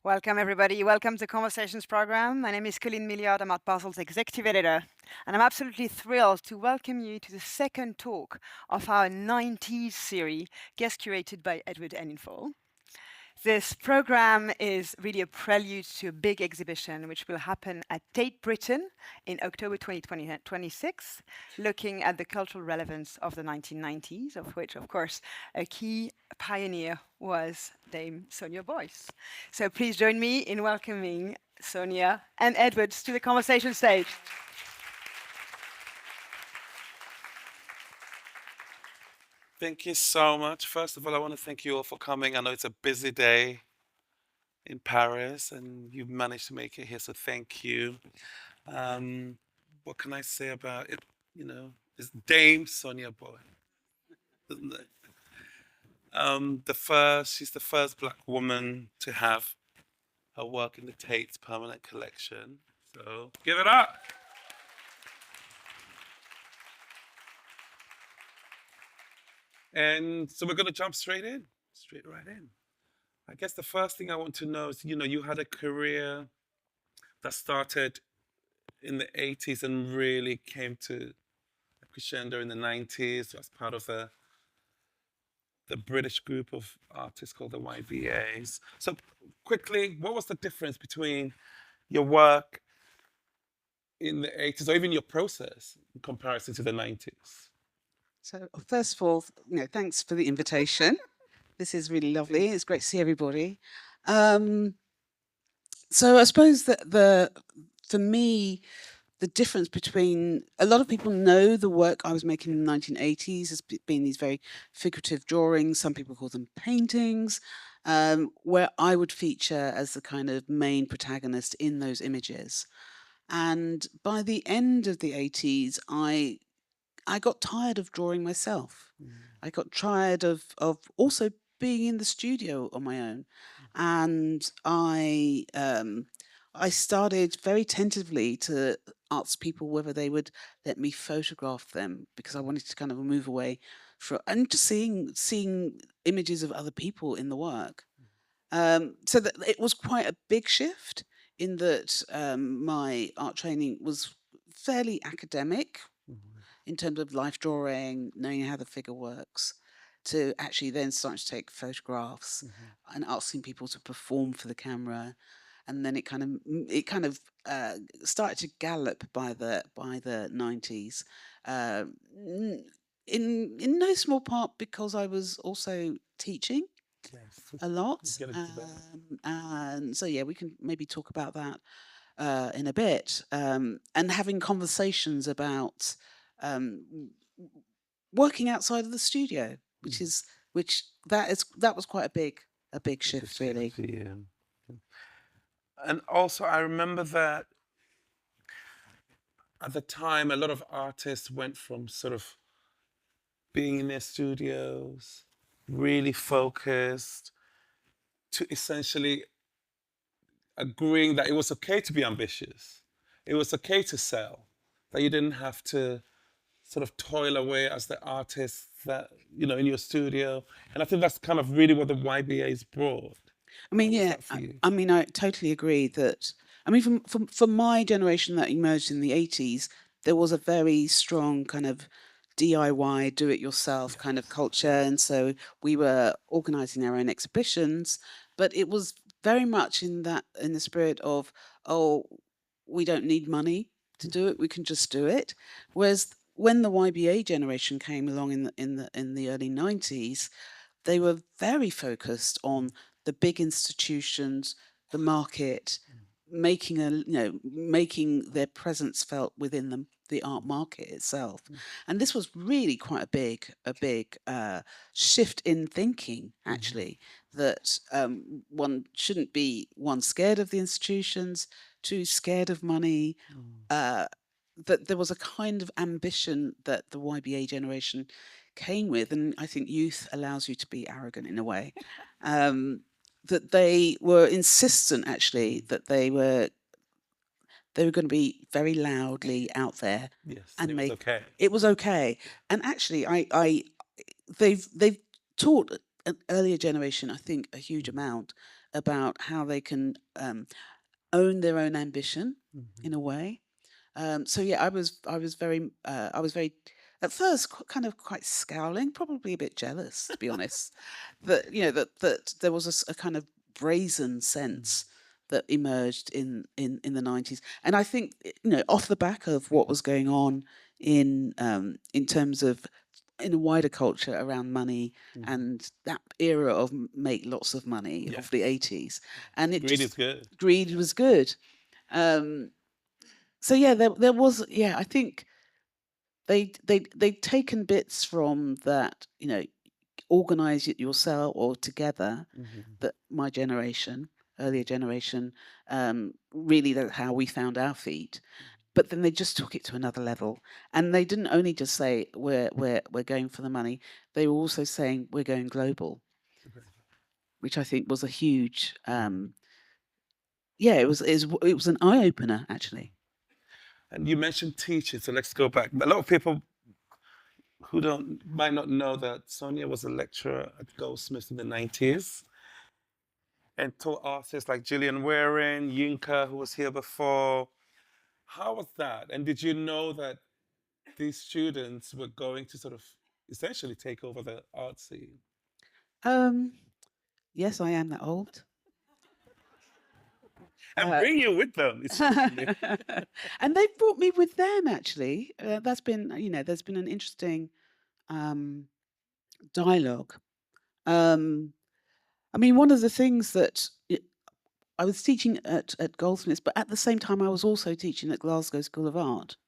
Welcome, everybody. Welcome to the Conversations program. My name is Colleen Milliard. I'm at Basel's executive editor, and I'm absolutely thrilled to welcome you to the second talk of our 90s series, Guest-curated by Edward Enninful. This program is really a prelude to a big exhibition which will happen at Tate Britain in October 2026, looking at the cultural relevance of the 1990s, of which, of course, a key pioneer was Dame Sonia Boyce. So please join me in welcoming Sonia and Edward to the conversation stage. Thank you so much. First of all, I want to thank you all for coming. I know it's a busy day in Paris and you've managed to make it here, so thank you. What can I say about it? It's Dame Sonia Boyce, isn't it? She's the first Black woman to have her work in the Tate's permanent collection. So give it up. And so we're going to jump straight right in. I guess the first thing I want to know is, you had a career that started in the 80s and really came to a crescendo in the 90s as part of the British group of artists called the YBAs. So quickly, what was the difference between your work in the 80s or even your process in comparison to the 90s? So first of all, thanks for the invitation. This is really lovely. It's great to see everybody. So I suppose that for me, the difference between a lot of people know the work I was making in the 1980s as being these very figurative drawings. Some people call them paintings, where I would feature as the kind of main protagonist in those images. And by the end of the 80s, I got tired of drawing myself. I got tired of also being in the studio on my own, and I started very tentatively to ask people whether they would let me photograph them, because I wanted to kind of move away from and just seeing images of other people in the work. So that it was quite a big shift in that my art training was fairly academic in terms of life drawing, knowing how the figure works, to actually then start to take photographs and asking people to perform for the camera. And then it kind of started to gallop by the 90s, in no small part because I was also teaching a lot, and so we can maybe talk about that in a bit, and having conversations about working outside of the studio, that was quite a big shift, really. Yeah. And also, I remember that at the time, a lot of artists went from sort of being in their studios, really focused, to essentially agreeing that it was okay to be ambitious. It was okay to sell, that you didn't have to sort of toil away as the artist that, in your studio. And I think that's kind of really what the YBA's brought. I mean, I totally agree that, for my generation that emerged in the 80s, there was a very strong kind of DIY, do it yourself kind of culture. And so we were organizing our own exhibitions, but it was very much in the spirit of, oh, we don't need money to do it, we can just do it. Whereas when the YBA generation came along in the early 90s, they were very focused on the big institutions, the market, making their presence felt within the art market itself. And this was really quite a big shift in thinking, actually, that one shouldn't be, one, scared of the institutions, two, scared of money, that there was a kind of ambition that the YBA generation came with, and I think youth allows you to be arrogant in a way, that they were insistent, actually, that they were going to be very loudly out there. Yes, and it was okay. It was okay. And actually, they've taught an earlier generation, I think, a huge amount about how they can own their own ambition in a way. So yeah, I was very at first kind of quite scowling, probably a bit jealous, to be honest, that that there was a kind of brazen sense that emerged in the 90s. And I think, off the back of what was going on in terms of in a wider culture around money and that era of make lots of money of the 80s, and it Greed is good. Greed was good. So yeah, there was, I think they'd taken bits from that, organize it yourself or together, that my generation, earlier generation, really that's how we found our feet. But then they just took it to another level, and they didn't only just say we're going for the money. They were also saying we're going global, which I think was a huge, it was an eye opener actually. And you mentioned teaching, so let's go back. A lot of people who might not know that Sonia was a lecturer at Goldsmiths in the 90s and taught artists like Gillian Waring, Yinka, who was here before. How was that? And did you know that these students were going to sort of essentially take over the art scene? Yes, I am that old. And bring you with them, essentially. And they've brought me with them, actually. That's been, there's been an interesting dialogue. I mean, one of the things that I was teaching at Goldsmiths, but at the same time, I was also teaching at Glasgow School of Art.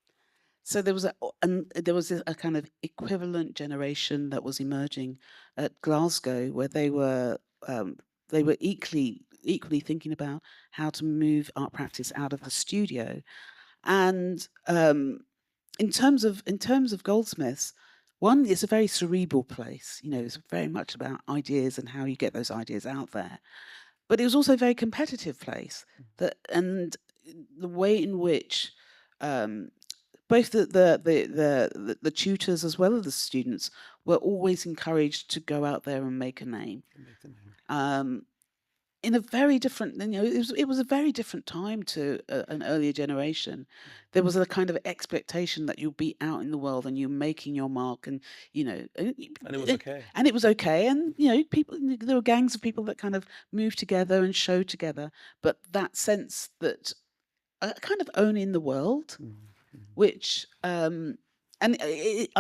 So there was a kind of equivalent generation that was emerging at Glasgow, where they were equally thinking about how to move art practice out of the studio. And in terms of Goldsmiths, one, it's a very cerebral place. It's very much about ideas and how you get those ideas out there. But it was also a very competitive place. And the way in which both the tutors as well as the students were always encouraged to go out there and make a name. In a very different, it was a very different time to an earlier generation. There was a kind of expectation that you'll be out in the world and you're making your mark, and and it was okay. And it was okay, and people. There were gangs of people that kind of moved together and showed together, but that sense that kind of owning the world, which I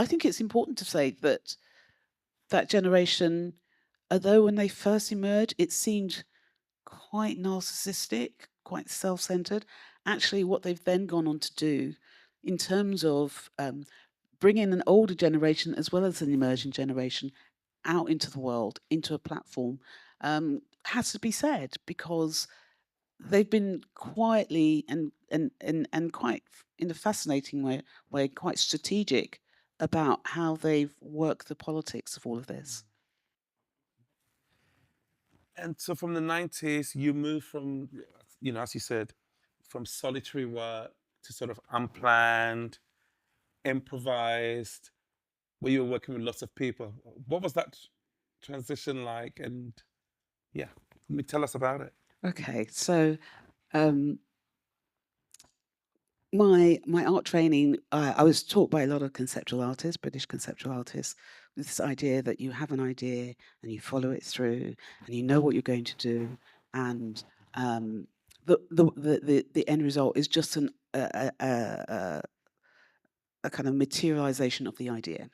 think it's important to say that that generation, although when they first emerged, it seemed quite narcissistic, quite self-centered. Actually, what they've then gone on to do in terms of bringing an older generation as well as an emerging generation out into the world, into a platform, has to be said, because they've been quietly and quite in a fascinating way quite strategic about how they've worked the politics of all of this. And so from the 90s, you moved from, as you said, from solitary work to sort of unplanned, improvised, where you were working with lots of people. What was that transition like? And tell us about it. Okay, so my art training, I was taught by a lot of conceptual artists, British conceptual artists, with this idea that you have an idea and you follow it through and you know what you're going to do, and the end result is just a kind of materialization of the idea.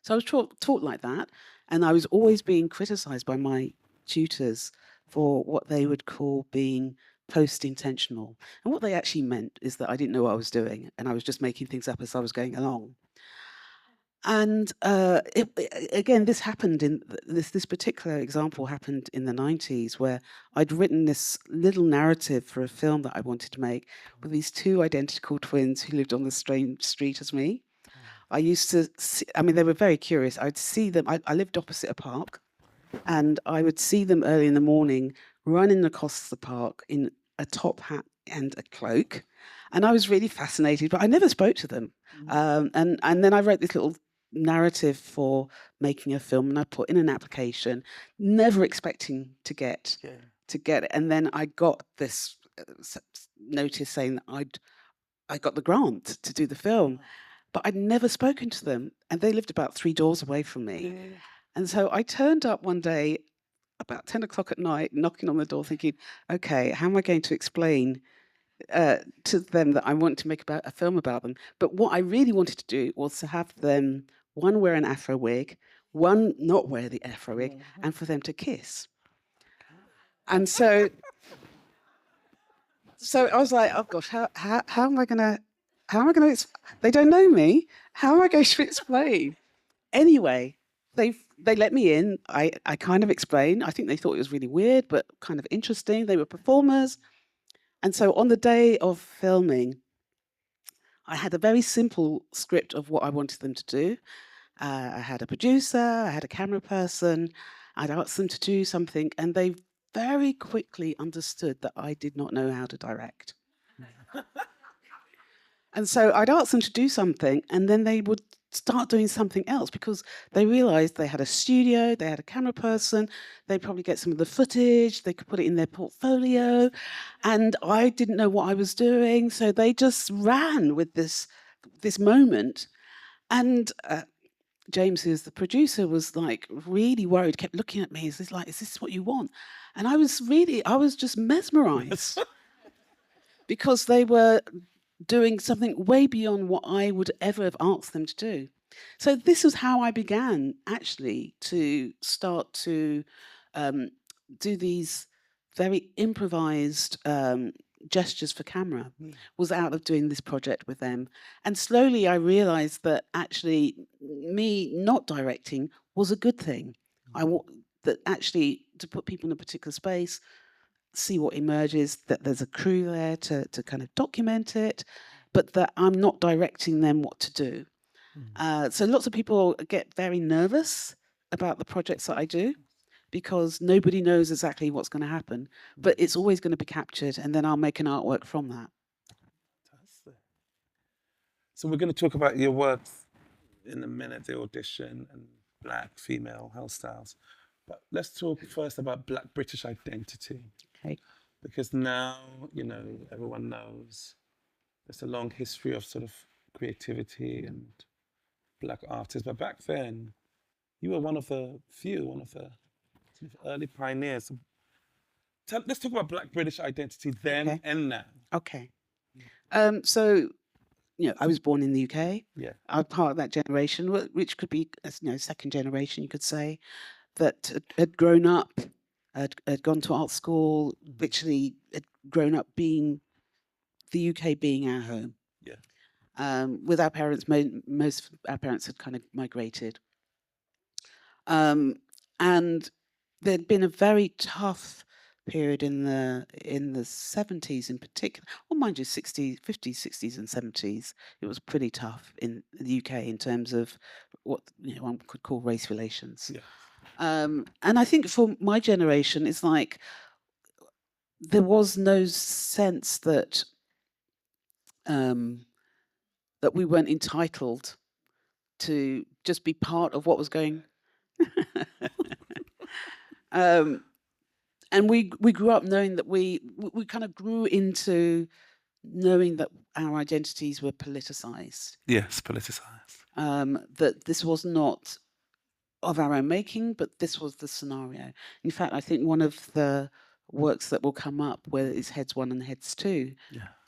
So I was taught like that, and I was always being criticized by my tutors for what they would call being post-intentional. And what they actually meant is that I didn't know what I was doing, and I was just making things up as I was going along. And again, this happened in this particular example happened in the 90s, where I'd written this little narrative for a film that I wanted to make with these two identical twins who lived on the same street as me. I used to see, they were very curious. I'd see them, I lived opposite a park, and I would see them early in the morning running across the park in a top hat and a cloak. And I was really fascinated, but I never spoke to them. And then I wrote this little narrative for making a film, and I put in an application, never expecting to get to get it. And then I got this notice saying that I got the grant to do the film, but I'd never spoken to them, and they lived about 3 doors away from me. And so I turned up one day about 10 o'clock at night, knocking on the door, thinking, okay, how am I going to explain to them that I want to make a film about them? But what I really wanted to do was to have them, one wear an Afro wig, one not wear the Afro wig, and for them to kiss. And so I was like, oh gosh, how am I gonna, they don't know me. How am I going to explain? Anyway, they let me in. I kind of explained. I think they thought it was really weird, but kind of interesting. They were performers. And so on the day of filming, I had a very simple script of what I wanted them to do. I had a producer, I had a camera person. I'd asked them to do something, and they very quickly understood that I did not know how to direct. And so I'd ask them to do something, and then they would start doing something else because they realized they had a studio, they had a camera person, they'd probably get some of the footage, they could put it in their portfolio, and I didn't know what I was doing, so they just ran with this moment. And James, who's the producer, was like really worried, kept looking at me, is this what you want? And I was just mesmerized because they were doing something way beyond what I would ever have asked them to do. So this was how I began actually to start to do these very improvised gestures for camera, was out of doing this project with them. And slowly I realized that actually me not directing was a good thing. That actually to put people in a particular space, see what emerges, that there's a crew there to kind of document it, but that I'm not directing them what to do. So lots of people get very nervous about the projects that I do because nobody knows exactly what's going to happen, but it's always going to be captured, and then I'll make an artwork from that. Fantastic. So we're going to talk about your works in a minute, the audition and Black female hairstyles. But let's talk first about Black British identity. Okay. Because now, everyone knows there's a long history of sort of creativity and Black artists. But back then, you were one of the sort of early pioneers. Let's talk about Black British identity then and now. Okay. So, I was born in the UK. Yeah. I'm part of that generation, which could be, second generation, you could say, that had grown up, had gone to art school, literally had grown up being the UK being our home. Yeah. With our parents, most of our parents had kind of migrated. And there'd been a very tough period in the 70s in particular, well, mind you, 60s, 50s, 60s and 70s. It was pretty tough in the UK in terms of what one could call race relations. Yeah. And I think for my generation, it's like there was no sense that that we weren't entitled to just be part of what was going. And we grew up knowing that we kind of grew into knowing that our identities were politicized. Yes, politicized. That this was not of our own making, but this was the scenario. In fact, I think one of the works that will come up, where it's Heads 1 and Heads 2,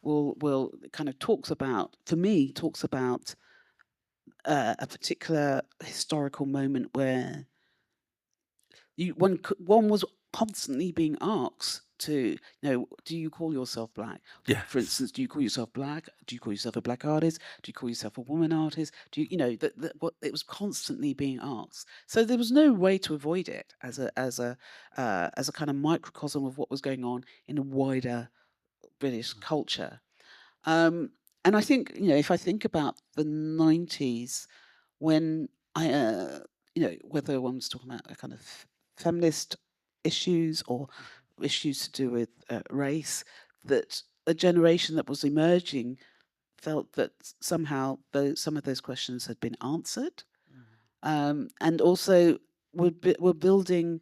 will kind of talks about a particular historical moment where one was constantly being asked to, do you call yourself Black? Yeah. For instance, do you call yourself Black? Do you call yourself a Black artist? Do you call yourself a woman artist? Do you, it was constantly being asked. So there was no way to avoid it as a kind of microcosm of what was going on in a wider British culture. And I think, if I think about the 90s, when I, whether one was talking about a kind of feminist issues or issues to do with race, that a generation that was emerging felt that somehow some of those questions had been answered, and also were building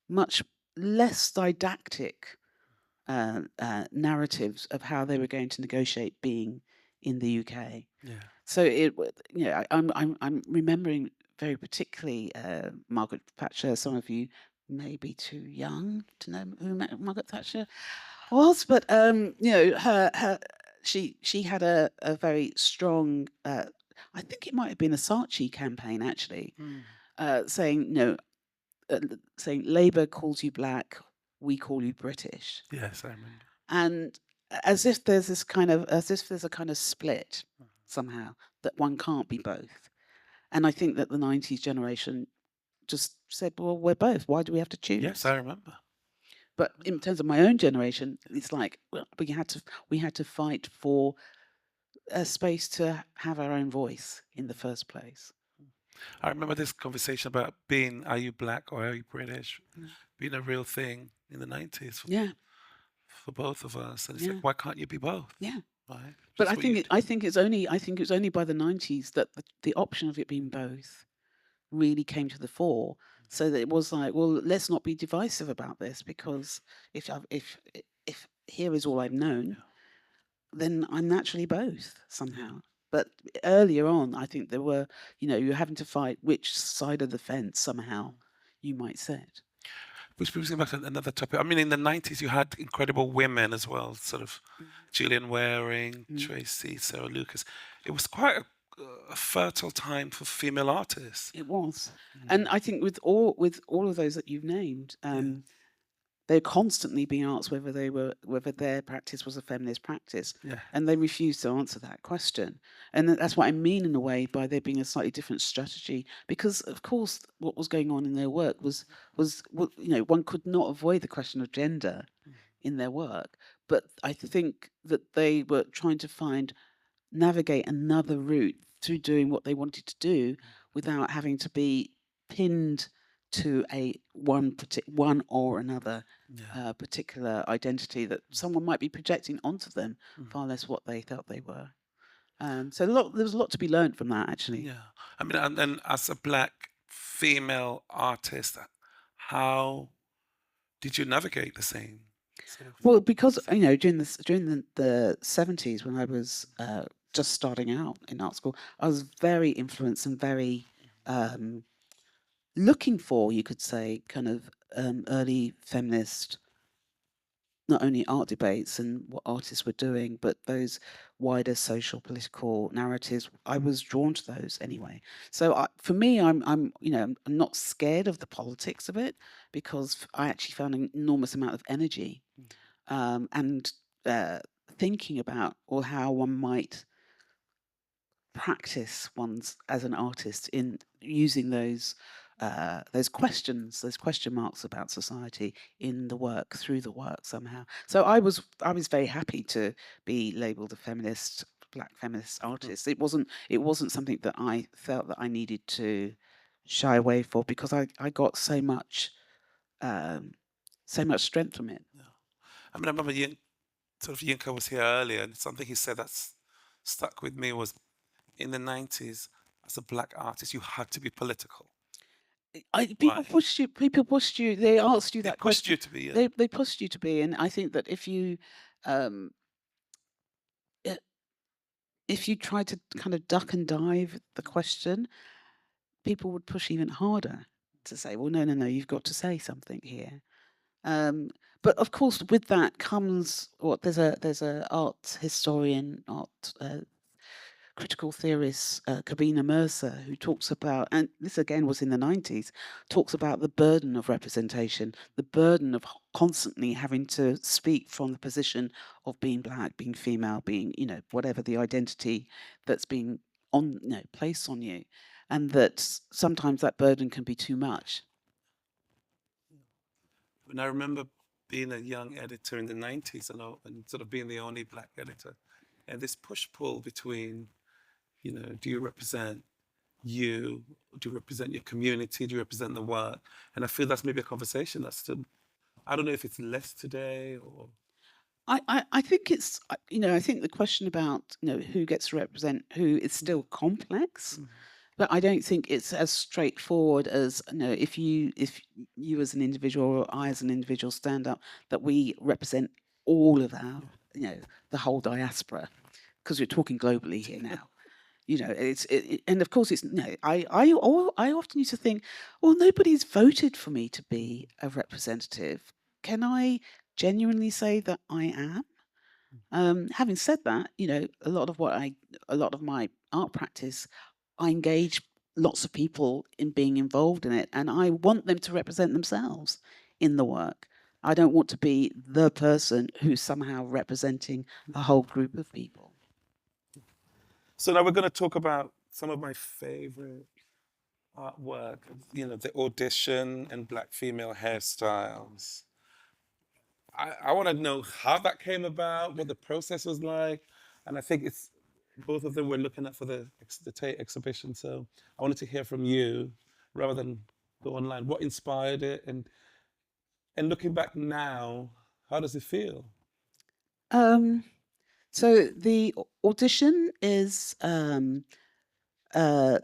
much less didactic narratives of how they were going to negotiate being in the UK. Yeah. So I'm remembering very particularly Margaret Thatcher. Some of you may be too young to know who Margaret Thatcher was, but she had a very strong. I think it might have been a Saatchi campaign actually, saying saying Labour calls you black, we call you British. Yes, I remember. And as if there's a kind of split somehow that one can't be both. And I think that the 90s generation just said, well, we're both. Why do we have to choose? Yes, I remember. But in terms of my own generation, it's like, well, we had to fight for a space to have our own voice in the first place. I remember this conversation about are you black or are you British, being a real thing in the 90s. For both of us, and it's like, why can't you be both? Yeah. Right. But I think it's only by the 90s that the option of it being both really came to the fore. So that it was like, well, let's not be divisive about this, because if here is all I've known, then I'm naturally both somehow. But earlier on, I think there were, you're having to fight which side of the fence somehow you might sit. Which brings me back to another topic. I mean, in the 90s, you had incredible women as well, sort of Gillian Waring, Tracy, Sarah Lucas. It was quite a fertile time for female artists. It was. And I think with all of those that you've named, they're constantly being asked whether their practice was a feminist practice, and they refuse to answer that question. And that's what I mean in a way by there being a slightly different strategy, because of course what was going on in their work was one could not avoid the question of gender in their work, but I think that they were trying to navigate another route through doing what they wanted to do without having to be pinned to one or another particular identity that someone might be projecting onto them, far less what they felt they were. So there was a lot to be learned from that, actually. Yeah, I mean, and then as a black female artist, how did you navigate the same? Well, because during the 70s, when I was just starting out in art school, I was very influenced and very looking for, you could say, kind of early feminist, not only art debates and what artists were doing, but those wider social political narratives. I was drawn to those anyway. So for me, I'm not scared of the politics of it, because I actually found an enormous amount of energy and thinking about how one might practice as an artist in using those question marks about society in the work, through the work somehow. So I was very happy to be labelled a black feminist artist. It wasn't something that I felt that I needed to shy away for, because I got so much strength from it. Yeah. I mean, I remember Yinka was here earlier, and something he said that's stuck with me was, in the 90s, as a black artist, you had to be political. People pushed you. They asked you that question. They pushed you to be. They pushed you to be, and I think that if you try to kind of duck and dive the question, people would push even harder to say, "Well, no, you've got to say something here." But of course, with that comes there's a art historian, critical theorist, Kabina Mercer, who talks about, and this again was in the 90s, talks about the burden of representation, the burden of constantly having to speak from the position of being black, being female, being, whatever the identity that's being placed on you, and that sometimes that burden can be too much. And I remember being a young editor in the 90s and sort of being the only black editor, and this push-pull between, do you represent you? Do you represent your community? Do you represent the work? And I feel that's maybe a conversation that's still, I don't know if it's less today or... I think it's, I think the question about, who gets to represent who is still complex. But I don't think it's as straightforward as, you know, if you as an individual or I as an individual stand up, that we represent all of our, you know, the whole diaspora, because we're talking globally here now. You know, and of course it's, you know, I often used to think, well, nobody's voted for me to be a representative. Can I genuinely say that I am? Having said that, you know, a lot of my art practice, I engage lots of people in being involved in it, and I want them to represent themselves in the work. I don't want to be the person who's somehow representing a whole group of people. So now we're going to talk about some of my favorite artwork, you know, the audition and Black female hairstyles. I want to know how that came about, what the process was like, and I think it's both of them we're looking at for the Tate exhibition. So I wanted to hear from you rather than go online. What inspired it, and looking back now, how does it feel? So the audition is a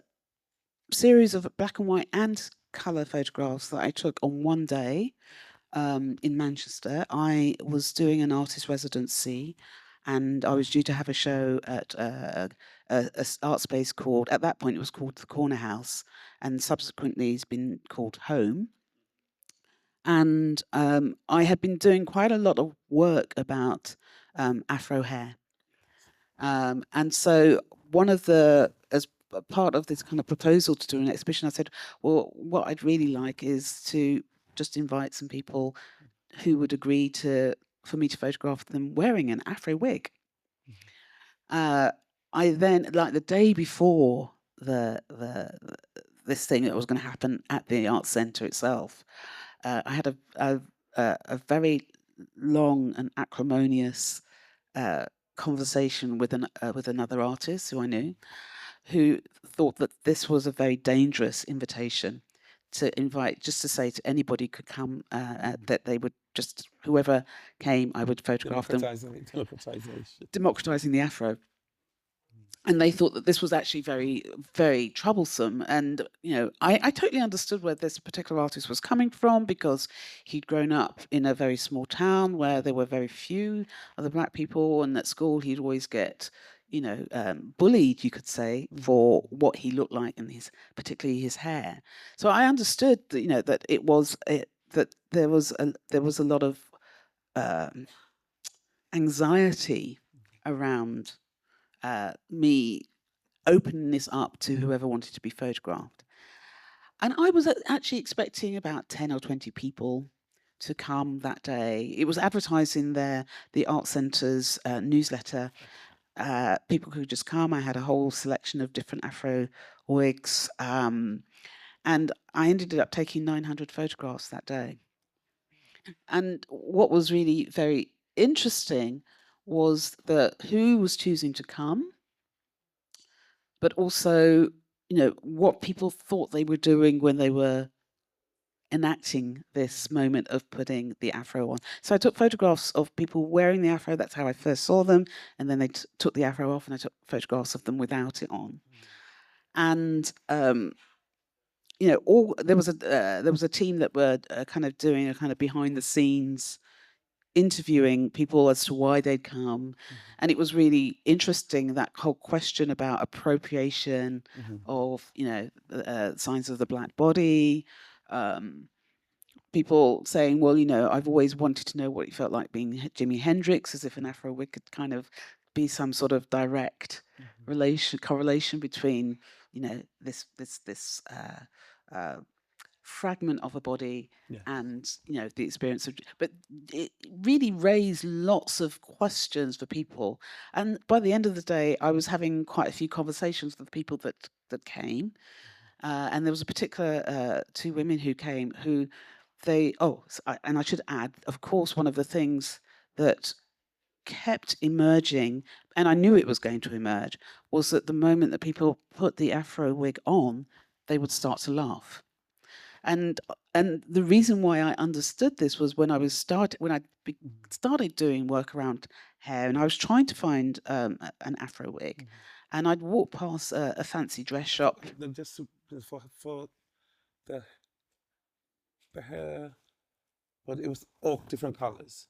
series of black and white and colour photographs that I took on one day in Manchester. I was doing an artist residency, and I was due to have a show at a art space called, at that point it was called the Corner House, and subsequently it's been called Home. And I had been doing quite a lot of work about Afro hair. And so one of the, as part of this kind of proposal to do an exhibition, I said, well, what I'd really like is to just invite some people who would agree for me to photograph them wearing an Afro wig. I then, like the day before this thing that was going to happen at the art centre itself, I had a very long and acrimonious conversation with another artist who I knew, who thought that this was a very dangerous invitation to invite, just to say to anybody could come, that they would just, whoever came, I would photograph them. Democratizing the Afro. And they thought that this was actually very, very troublesome. And, you know, I totally understood where this particular artist was coming from, because he'd grown up in a very small town where there were very few other Black people. And at school, he'd always get, you know, bullied, you could say, for what he looked like, and particularly his hair. So I understood that, you know, that that there was a lot of anxiety around me opening this up to whoever wanted to be photographed. And I was actually expecting about 10 or 20 people to come that day. It was advertised in the Art Centre's newsletter. People could just come. I had a whole selection of different Afro wigs. And I ended up taking 900 photographs that day. And what was really very interesting was who was choosing to come, but also, you know, what people thought they were doing when they were enacting this moment of putting the Afro on. So I took photographs of people wearing the Afro. That's how I first saw them. And then they took the Afro off, and I took photographs of them without it on. And, you know, there was a team that were kind of doing a kind of behind the scenes interviewing people as to why they'd come. And it was really interesting, that whole question about appropriation of, you know, signs of the Black body, people saying, well, you know, I've always wanted to know what it felt like being Jimi Hendrix, as if an Afro wig could kind of be some sort of direct correlation between, you know, this fragment of a body and, you know, the experience of, but it really raised lots of questions for people. And by the end of the day, I was having quite a few conversations with people that came, and there was a particular two women who came who and I should add, of course, one of the things that kept emerging, and I knew it was going to emerge, was that the moment that people put the Afro wig on, they would start to laugh. And And the reason why I understood this was when I started doing work around hair, and I was trying to find an Afro wig, and I'd walk past a fancy dress shop. Just for the hair, but it was all different colors.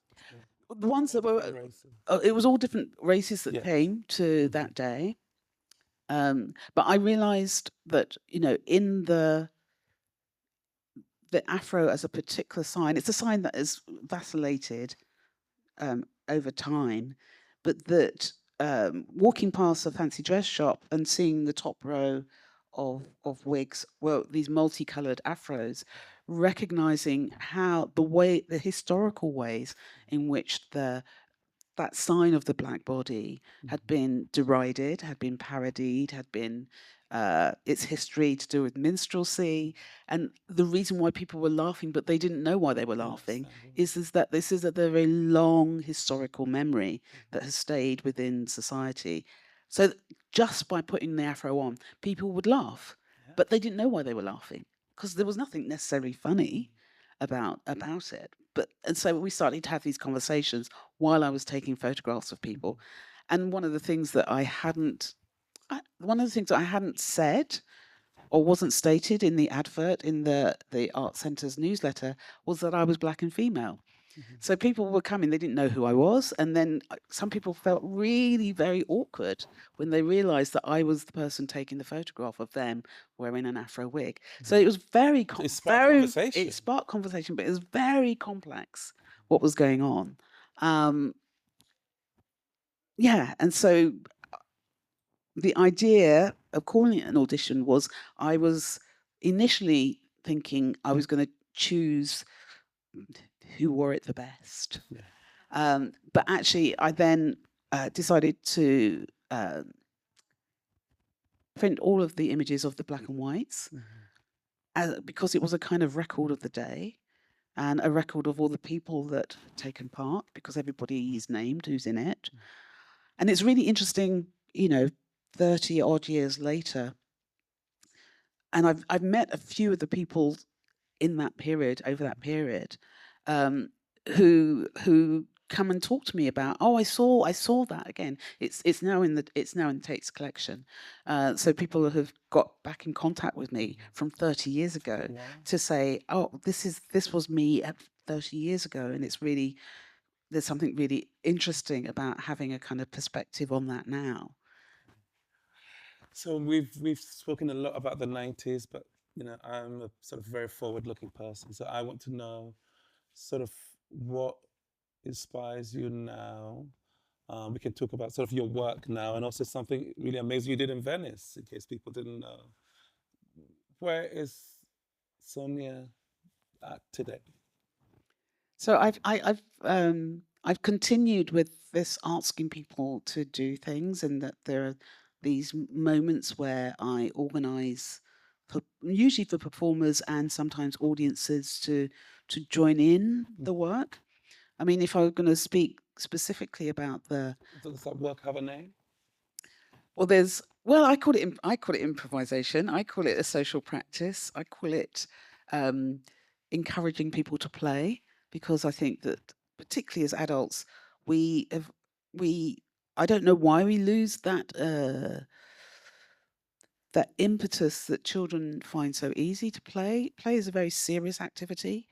The ones that were, Races. it was all different races that Yeah. came to that day. But I realized that, in the Afro as a particular sign, it's a sign that has vacillated over time, but that walking past a fancy dress shop and seeing the top row of wigs, well, these multicolored afros, recognizing how the historical ways in which that sign of the black body had been derided, had been parodied, had been its history to do with minstrelsy. And the reason why people were laughing, but they didn't know why they were laughing, is that this is a very long historical memory that has stayed within society. So just by putting the afro on, people would laugh, but they didn't know why they were laughing, because there was nothing necessarily funny about it. And so we started to have these conversations while I was taking photographs of people. And one of the things that I hadn't said or wasn't stated in the advert in the Art Centre's newsletter was that I was black and female. So people were coming, they didn't know who I was. And then some people felt really very awkward when they realized that I was the person taking the photograph of them wearing an Afro wig. So it was It sparked conversation. It sparked conversation, but it was very complex what was going on. And so the idea of calling it an audition was, I was initially thinking I was going to choose who wore it the best. But actually, I then decided to print all of the images of the black and whites, because it was a kind of record of the day and a record of all the people that had taken part, because everybody is named who's in it. And it's really interesting, 30 odd years later. And I've met a few of the people in that period, over that period, who come and talk to me about, I saw that again. It's now in Tate's collection. So people have got back in contact with me from 30 years ago to say, this was me at 30 years ago, and there's something really interesting about having a kind of perspective on that now. So we've spoken a lot about the 90s, but I'm a sort of very forward-looking person, so I want to know sort of what inspires you now. We can talk about sort of your work now, and also something really amazing you did in Venice, in case people didn't know. Where is Sonia at today? So I've continued with this, asking people to do things, and that there are these moments where I organise, usually for performers and sometimes audiences, to join in the work. I mean, if I were going to speak specifically about does that work have a name? Well, I call it improvisation. I call it a social practice. I call it encouraging people to play, because I think that particularly as adults, I don't know why we lose that impetus that children find so easy to play. Play is a very serious activity.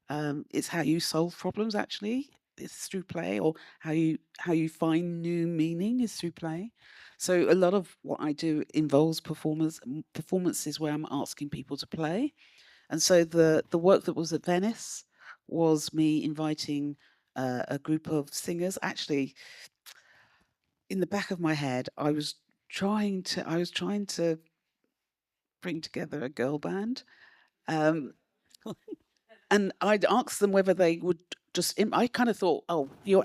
It's how you solve problems, actually. It's through play, or how you find new meaning is through play. So a lot of what I do involves performances where I'm asking people to play. And so the work that was at Venice was me inviting a group of singers. Actually, in the back of my head, I was trying to bring together a girl band. And I'd asked them whether they would just, I kind of thought,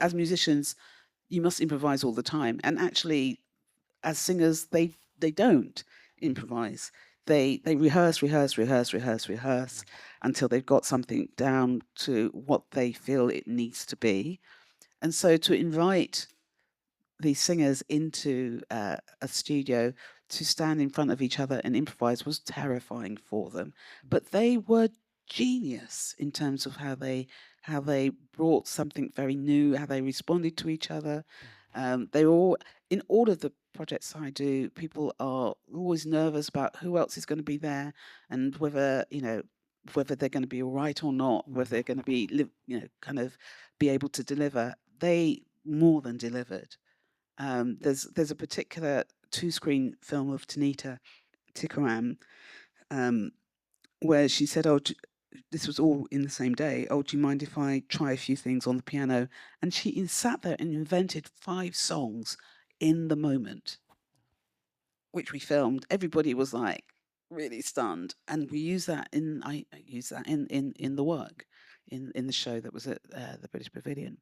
as musicians, you must improvise all the time. And actually, as singers, they don't improvise. They rehearse until they've got something down to what they feel it needs to be. And so to invite these singers into a studio to stand in front of each other and improvise was terrifying for them. But they were genius in terms of how they brought something very new, how they responded to each other. They all, in all of the projects I do, people are always nervous about who else is going to be there and whether whether they're going to be all right or not, whether they're going to be kind of be able to deliver. They more than delivered. There's a particular 2-screen film of Tanita Tikaram, where she said, "Oh, this was all in the same day. Oh, do you mind if I try a few things on the piano?" And she sat there and invented 5 songs in the moment, which we filmed. Everybody was like really stunned, and we use that in I use that in the work in the show that was at the British Pavilion.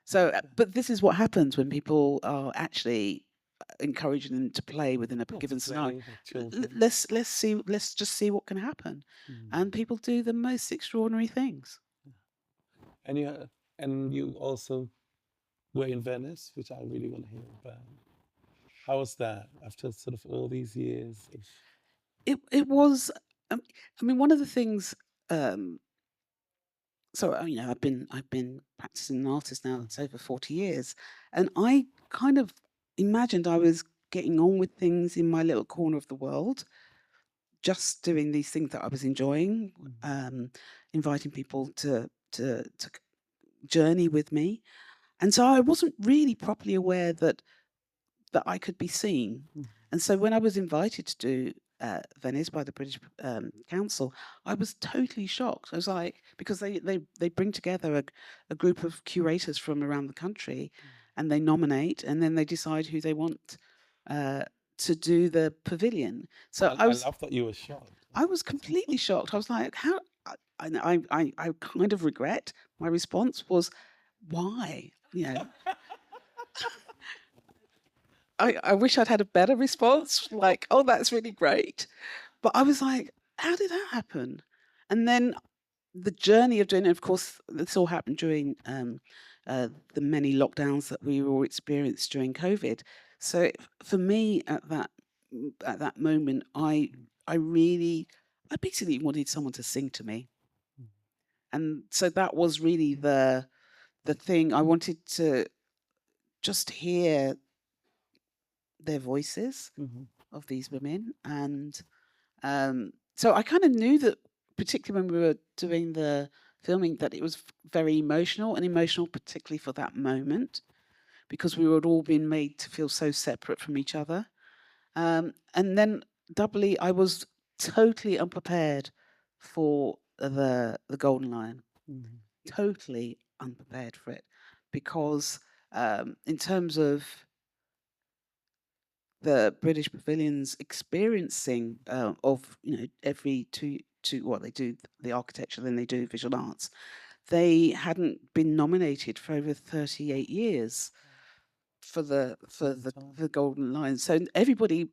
So, but this is what happens when people are actually encouraging them to play within a given scenario. Let's just see what can happen, and people do the most extraordinary things. And you also were in Venice, which I really want to hear about. How was that after sort of all these years? It was. I mean, one of the things. So I've been practicing an artist now that's over 40 years, and I kind of imagined I was getting on with things in my little corner of the world, just doing these things that I was enjoying, inviting people to journey with me, and so I wasn't really properly aware that I could be seen. And so when I was invited to do Venice by the British Council, I was totally shocked. I was like, because they bring together a group of curators from around the country, and they nominate, and then they decide who they want to do the pavilion. So I love that you were shocked. I was completely shocked. I was like, how? I kind of regret my response was, why? I wish I'd had a better response, like, oh, that's really great. But I was like, how did that happen? And then the journey of doing it, of course, this all happened during the many lockdowns that we all experienced during COVID. So for me, at that moment, I basically wanted someone to sing to me, and so that was really the thing. I wanted to just hear their voices of these women, and so I kind of knew that, particularly when we were doing the filming, that it was very emotional, and emotional particularly for that moment, because we had all been made to feel so separate from each other. And then doubly, I was totally unprepared for the Golden Lion, totally unprepared for it, because in terms of the British Pavilion's experiencing of every two what they do, the architecture, then they do visual arts. They hadn't been nominated for over 38 years for the Golden Lion. So everybody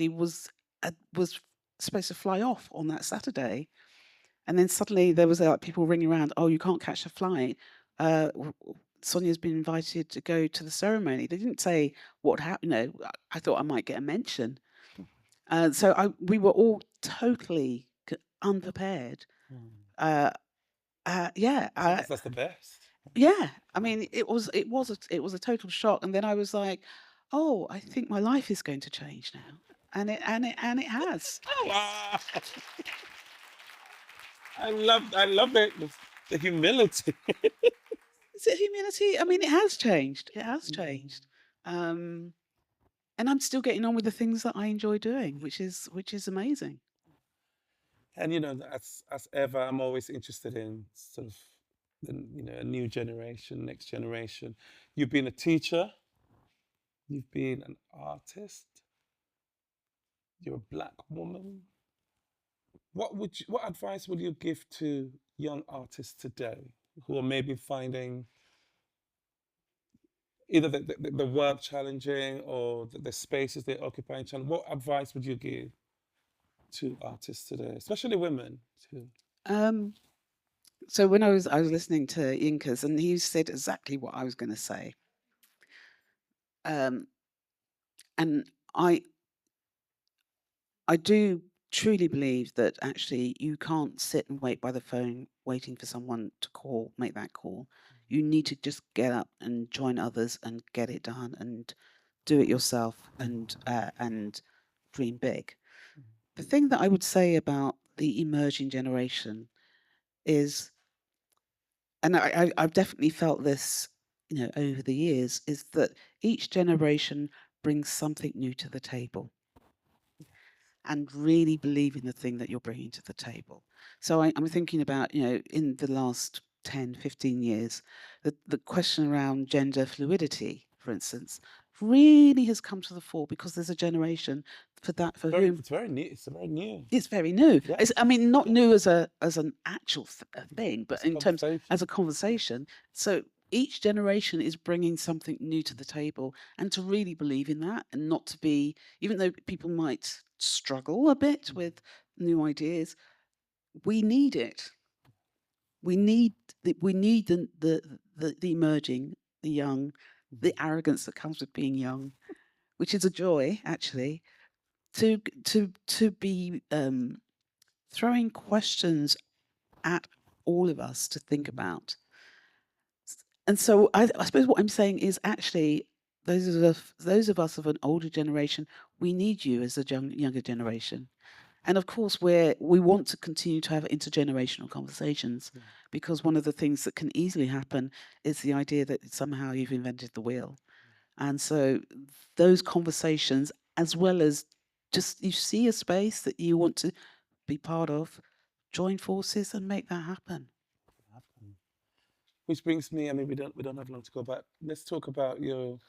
was supposed to fly off on that Saturday, and then suddenly there was like people ringing around. Oh, you can't catch a flight. Sonia's been invited to go to the ceremony. They didn't say what happened. I thought I might get a mention. So we were all totally unprepared. Yeah, that's the best. Yeah, I mean, it was a total shock, and then I was like, oh, I think my life is going to change now, and it has. Wow. I love the humility. Is it humility? I mean, it has changed. It has changed. And I'm still getting on with the things that I enjoy doing, which is amazing. And as ever, I'm always interested in sort of a new generation, next generation. You've been a teacher. You've been an artist. You're a Black woman. What advice would you give to young artists today who are maybe finding either the work challenging or the spaces they occupy challenging? What advice would you give to artists today, especially women too? So when I was listening to Yinka's, and he said exactly what I was going to say. And I do truly believe that actually you can't sit and wait by the phone waiting for someone to make that call. You need to just get up and join others and get it done and do it yourself and dream big. The thing that I would say about the emerging generation is, and I've definitely felt this, over the years, is that each generation brings something new to the table and really believe in the thing that you're bringing to the table. So I'm thinking about, in the last 10, 15 years, the question around gender fluidity, for instance, really has come to the fore because there's a generation for whom It's very new. It's very new. it's very new. Yeah. It's, I mean, not new as an actual thing, but It's a in terms conversation. as a conversation. So each generation is bringing something new to the table, and to really believe in that, and not to be, even though people might struggle a bit with new ideas, we need it. We need the emerging, the young, the arrogance that comes with being young, which is a joy actually, to be throwing questions at all of us to think about. And so I suppose what I'm saying is actually those of us of an older generation, we need you as a younger generation. And of course, we want to continue to have intergenerational conversations, because one of the things that can easily happen is the idea that somehow you've invented the wheel. And so those conversations, as well as just you see a space that you want to be part of, join forces and make that happen. Which brings me, I mean, we don't have long to go back. Let's talk about your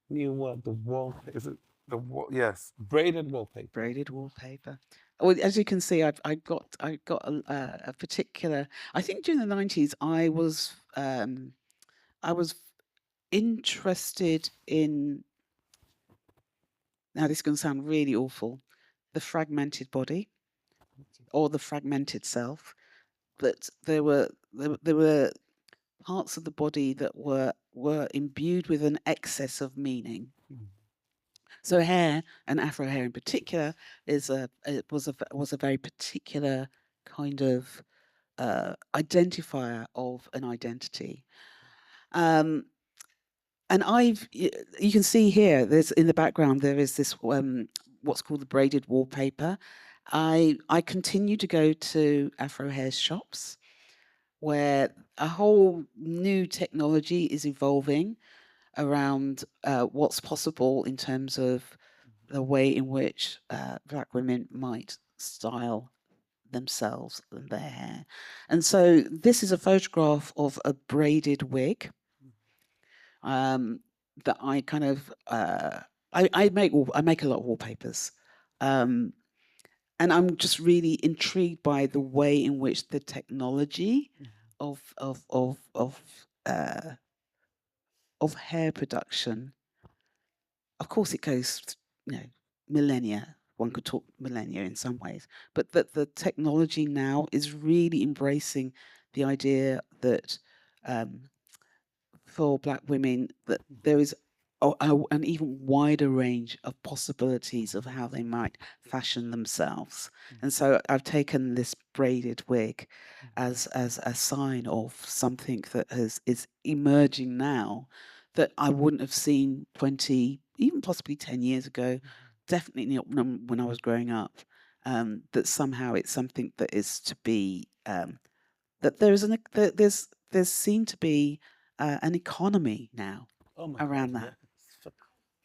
new work, the wall. Is it the wall? Yes, braided wallpaper. Braided wallpaper. Well, as you can see, I got a particular. I think during the 90s, I was interested in. Now this is going to sound really awful, the fragmented body, or the fragmented self. But there were parts of the body that were imbued with an excess of meaning. So hair, and Afro hair in particular, was a very particular kind of identifier of an identity. And you can see here, there's in the background, there is this what's called the braided wallpaper. I continue to go to Afro hair shops where a whole new technology is evolving around what's possible in terms of the way in which Black women might style themselves and their hair. And so this is a photograph of a braided wig that I kind of I make a lot of wallpapers. And I'm just really intrigued by the way in which the technology of hair production, of course, it goes, millennia. One could talk millennia in some ways, but that the technology now is really embracing the idea that for Black women, that there is an even wider range of possibilities of how they might fashion themselves. And so I've taken this braided wig as a sign of something that is emerging now that I wouldn't have seen 20, even possibly 10 years ago, definitely not when I was growing up, that somehow it's something that is to be, that there's seen to be an economy now around that.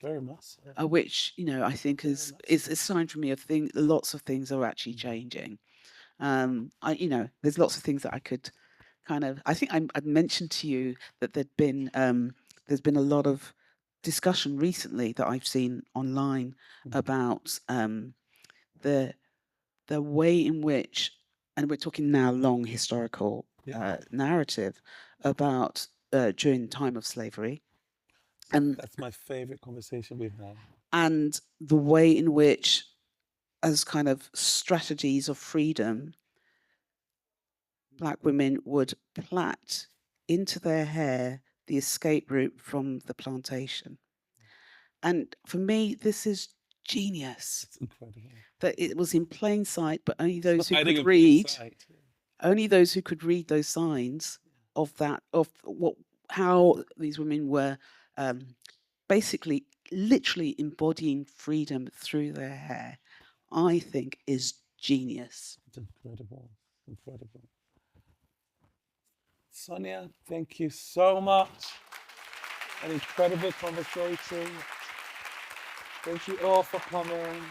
Very much. Which, I think is a sign for me of lots of things are actually changing. There's lots of things that I could kind of, I think I'd mentioned to you that there's been a lot of discussion recently that I've seen online about the way in which, and we're talking now long historical narrative about during the time of slavery. And that's my favorite conversation we've had. And the way in which, as kind of strategies of freedom, Black women would plait into their hair the escape route from the plantation. And for me, this is genius. It's incredible. That it was in plain sight, but only those who Hiding could in plain read, sight. only those who could read those signs of that, of what, how these women were basically literally embodying freedom through their hair, I think is genius. It's incredible. Incredible. Sonia, thank you so much. An incredible conversation. Thank you all for coming.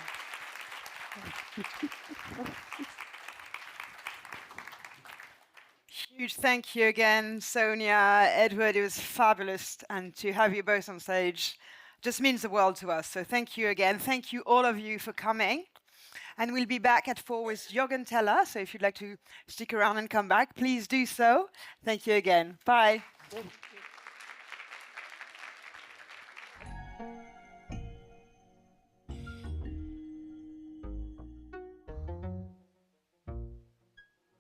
Huge thank you again, Sonia, Edward. It was fabulous, and to have you both on stage just means the world to us. So thank you again. Thank you all of you for coming. And we'll be back at 4 with Jürgen Teller. So if you'd like to stick around and come back, please do so. Thank you again. Bye.